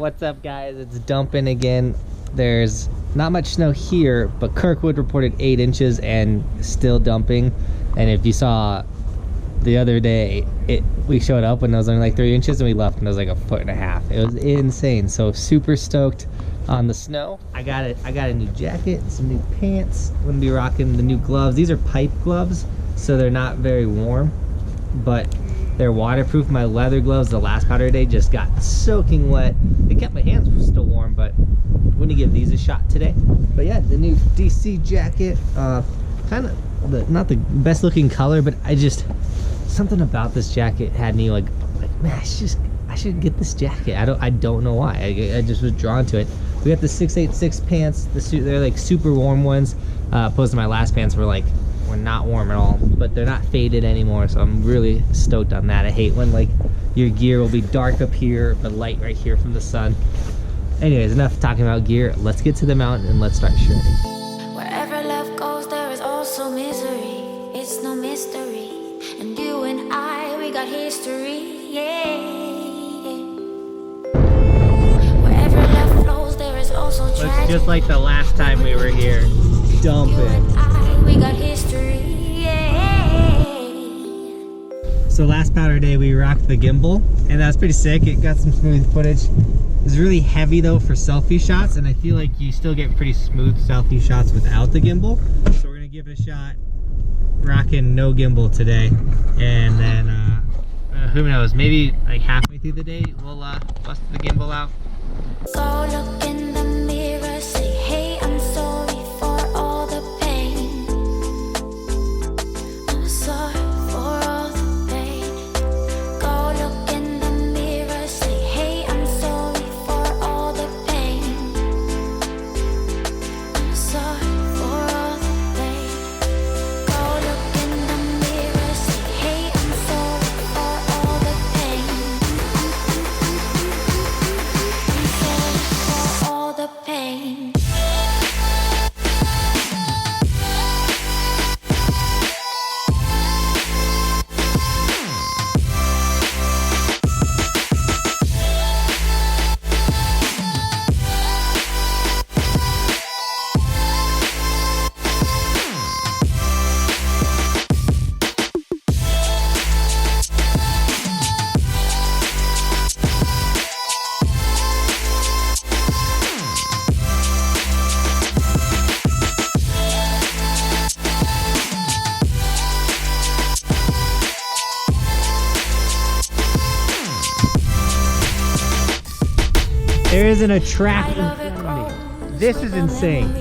What's up, guys? It's dumping again. There's not much snow here, but Kirkwood reported 8 inches and still dumping. And if you saw the other day, we showed up when it was only like 3 inches and we left and it was like 1.5 feet. It was insane. So super stoked on the snow. I got a new jacket, some new pants. I'm gonna be rocking the new gloves. These are pipe gloves, so they're not very warm, but they're waterproof. My leather gloves the last powder day just got soaking wet. They kept my hands still warm, but I'm gonna give these a shot today. But yeah, the new DC jacket, kind of not the best looking color, but something about this jacket had me like man, I should get this jacket. I don't know why. I just was drawn to it. We got the 686 pants. They're like super warm ones. Opposed to my last pants were not warm at all, but they're not faded anymore, so I'm really stoked on that. I hate when like your gear will be dark up here but light right here from the sun. Anyways, enough talking about gear. Let's get to the mountain and let's start shredding. Wherever love goes, there is also misery. It's no mystery, and you and I, we got history. Yeah. Wherever love flows, there is also tragedy. Looks just like the last time we were here. Dumping. We got history, yeah. So last powder day we rocked the gimbal and that was pretty sick. It got some smooth footage. It was really heavy though for selfie shots, and I feel like you still get pretty smooth selfie shots without the gimbal. So we're gonna give it a shot rocking no gimbal today, and then who knows, maybe like halfway through the day we'll bust the gimbal out. Go look in the mirror, say hey, I'm sorry for all the pain. I'm sorry for all the pain. Go look in the mirror, say hey, I'm sorry for all the pain. I'm sorry for all the pain. Go look in the mirror, say hey, I'm sorry for all the pain. I'm sorry for all the pain. There isn't a track in front of me. This is insane.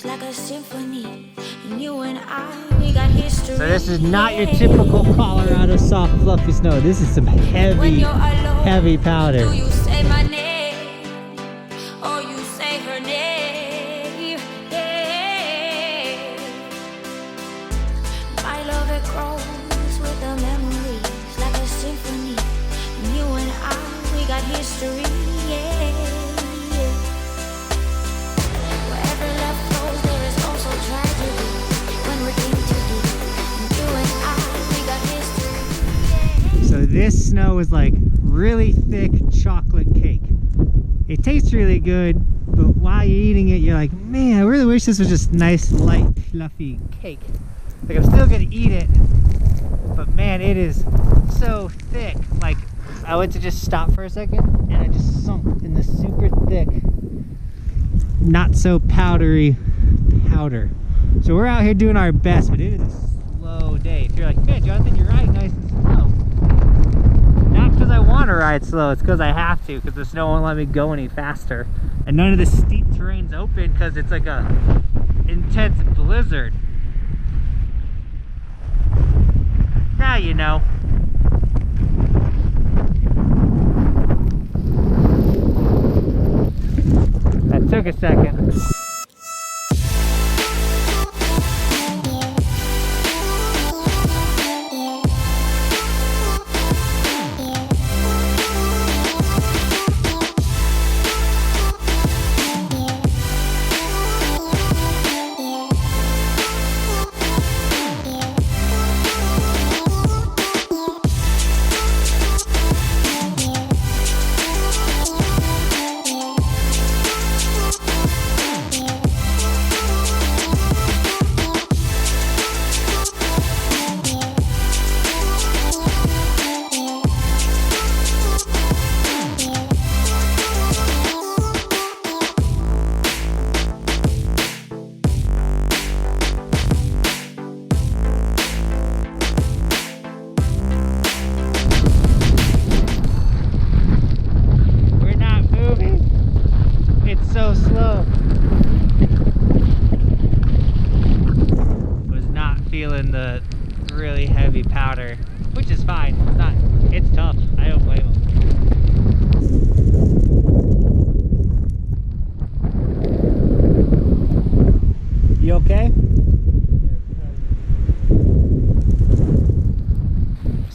Like a symphony, and you and I, we got history. So this is not your typical Colorado soft fluffy snow. This is some heavy powder. Do you say my name, or you say her name? Yeah. My love, it grows with the memories like a symphony, and you and I, we got history. Yeah. Wherever love flows, there is also tragedy. When we're in too deep, and you and I, we got history. Yeah. So this snow is like really thick chocolate cake. It tastes really good, but while you're eating it, you're like, man, I really wish this was just nice, light, fluffy cake. Like I'm still gonna eat it, but man, it is so thick. Like I went to just stop for a second and I just sunk in this super thick, not so powdery powder. So we're out here doing our best, but it is a slow day. If you're like, man, Jonathan, you're riding nice and slow. Not because I want to ride slow, it's because I have to, because the snow won't let me go any faster. And none of the steep terrain's open because it's like a intense blizzard. Now you know. That took a second.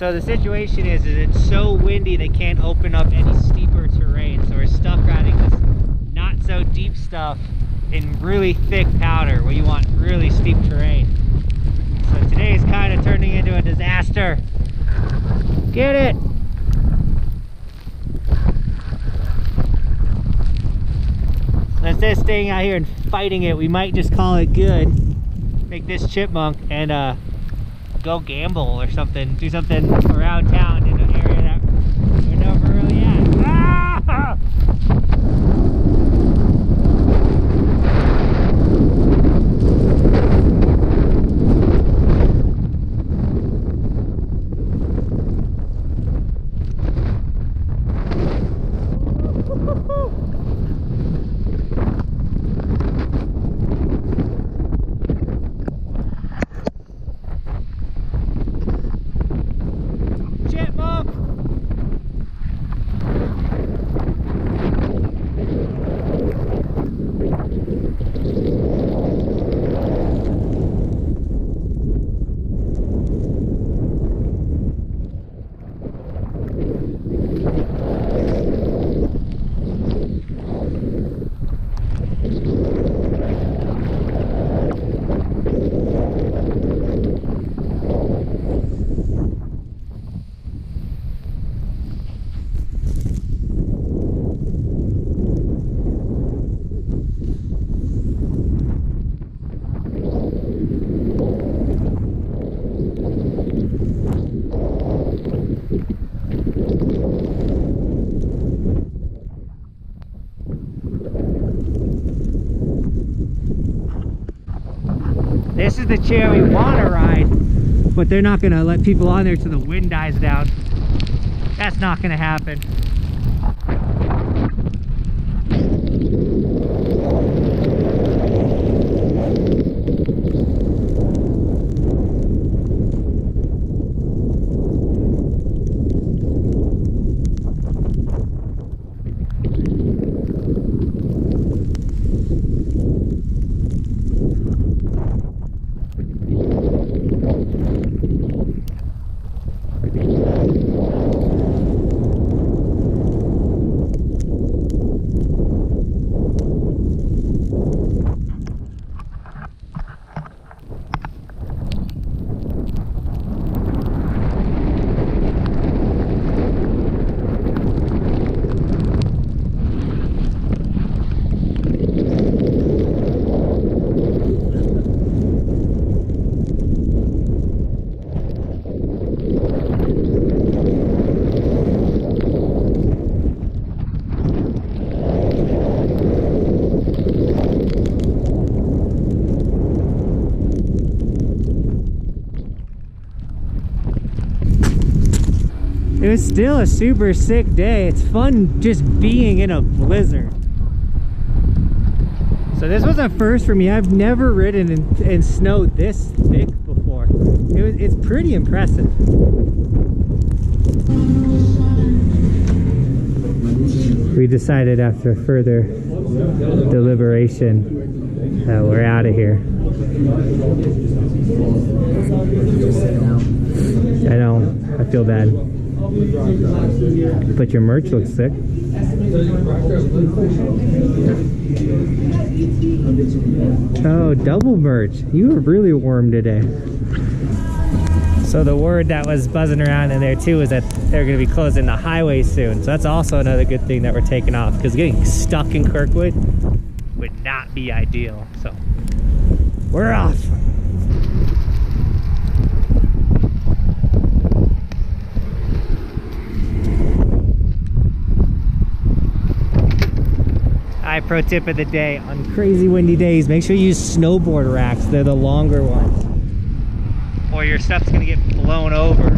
So the situation is it's so windy they can't open up any steeper terrain, so we're stuck riding this not so deep stuff in really thick powder where you want really steep terrain. So today is kind of turning into a disaster. Get it! Instead of staying out here and fighting it, we might just call it good. Make this chipmunk and go gamble or something. Do something around town in an area that we're never really at. Ah! This is the chair we want to ride, but they're not going to let people on there till the wind dies down. That's not going to happen. It was still a super sick day. It's fun just being in a blizzard. So this was a first for me. I've never ridden in snow this thick before. It's pretty impressive. We decided after further deliberation that we're out of here. I know, I feel bad. But your merch looks sick. Oh, double merch. You were really warm today. So the word that was buzzing around in there too is that they're going to be closing the highway soon. So that's also another good thing that we're taking off, because getting stuck in Kirkwood would not be ideal. So we're off. Pro tip of the day: on crazy windy days, make sure you use snowboard racks. They're the longer ones, or your stuff's gonna get blown over.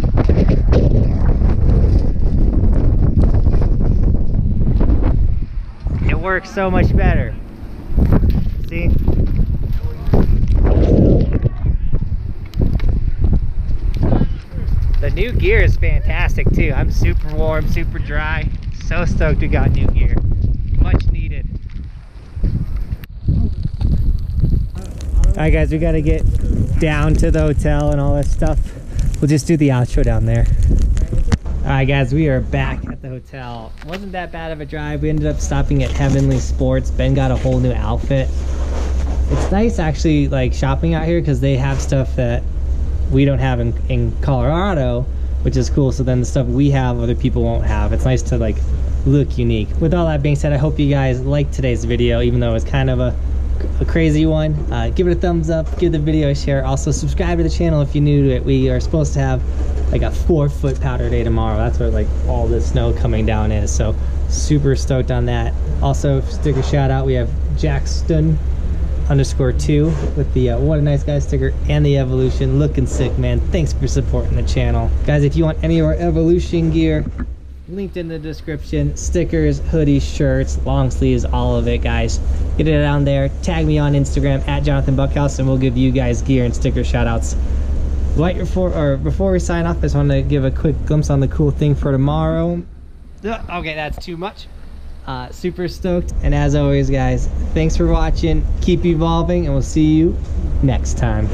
It works so much better. See? The new gear is fantastic too. I'm super warm, super dry. So stoked we got new gear. Much needed. Alright guys, we gotta get down to the hotel and all this stuff. we'll just do the outro down there. All right, guys, we are back at the hotel. Wasn't that bad of a drive. We ended up stopping at Heavenly Sports. Ben got a whole new outfit. It's nice actually like shopping out here because they have stuff that we don't have in Colorado, which is cool. So then the stuff we have, other people won't have. It's nice to like look unique. With all that being said, I hope you guys liked today's video, even though it's kind of a crazy one. Give it a thumbs up, give the video a share. Also subscribe to the channel if you're new to it. We are supposed to have like a 4-foot powder day tomorrow. That's what like all this snow coming down is, so super stoked on that. Also, sticker shout out, we have Jackson _2 with the what a nice guy sticker and the Evolution. Looking sick, man. Thanks for supporting the channel, guys. If you want any of our Evolution gear, linked in the description. Stickers, hoodies, shirts, long sleeves, all of it, guys. Get it down there. Tag me on Instagram at Johnathan Buckhouse, and we'll give you guys gear and sticker shout outs. Right before we sign off, I just want to give a quick glimpse on the cool thing for tomorrow. Okay, that's too much. Super stoked. And as always, guys, thanks for watching. Keep evolving, and we'll see you next time.